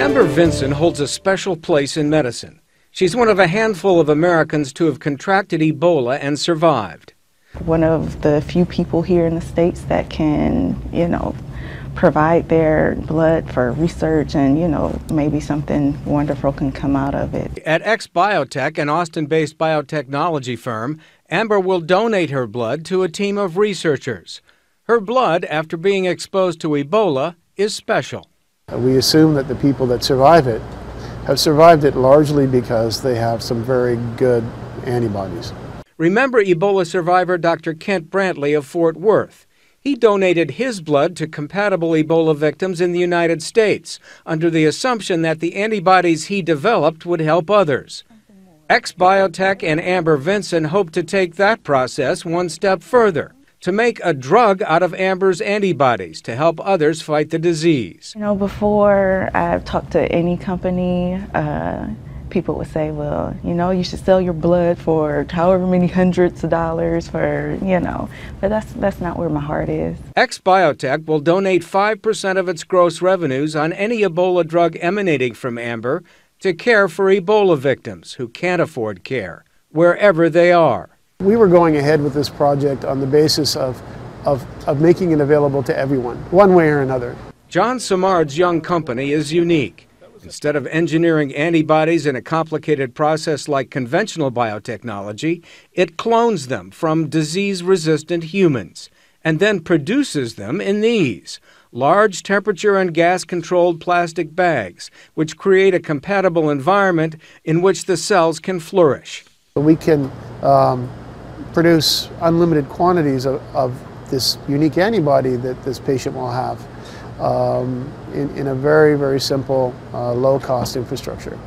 Amber Vinson holds a special place in medicine. She's one of a handful of Americans to have contracted Ebola and survived. One of the few people here in the States that can, provide their blood for research and, maybe something wonderful can come out of it. At biotech, an Austin-based biotechnology firm, Amber will donate her blood to a team of researchers. Her blood, after being exposed to Ebola, is special. We assume that the people that survive it have survived it largely because they have some very good antibodies. Remember Ebola survivor Dr. Kent Brantley of Fort Worth. He donated his blood to compatible Ebola victims in the United States under the assumption that the antibodies he developed would help others. Biotech and Amber Vinson hope to take that process one step further, to make a drug out of Amber's antibodies to help others fight the disease. Before I've talked to any company, people would say, well, you should sell your blood for however many hundreds of dollars for, but that's not where my heart is. Biotech will donate 5% of its gross revenues on any Ebola drug emanating from Amber to care for Ebola victims who can't afford care, wherever they are. We were going ahead with this project on the basis of making it available to everyone, one way or another. John Simard's young company is unique. Instead of engineering antibodies in a complicated process like conventional biotechnology, it clones them from disease-resistant humans and then produces them in these large temperature and gas-controlled plastic bags, which create a compatible environment in which the cells can flourish. We can produce unlimited quantities of this unique antibody that this patient will have in a very, very simple, low-cost infrastructure.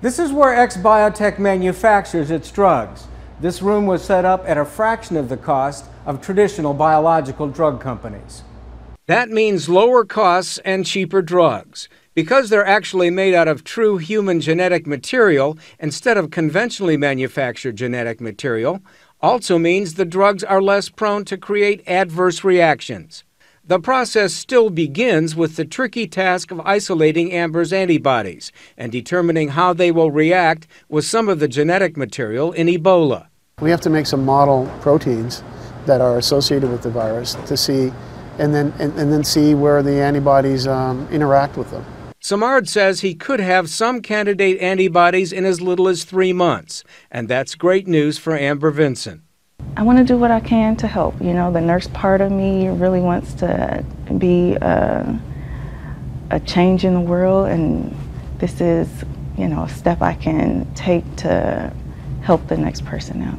This is where Biotech manufactures its drugs. This room was set up at a fraction of the cost of traditional biological drug companies. That means lower costs and cheaper drugs. Because they're actually made out of true human genetic material instead of conventionally manufactured genetic material, also means the drugs are less prone to create adverse reactions. The process still begins with the tricky task of isolating Amber's antibodies and determining how they will react with some of the genetic material in Ebola. We have to make some model proteins that are associated with the virus to see, and then see where the antibodies interact with them. Simard says he could have some candidate antibodies in as little as 3 months, and that's great news for Amber Vinson. I want to do what I can to help. The nurse part of me really wants to be a change in the world, and this is, a step I can take to help the next person out.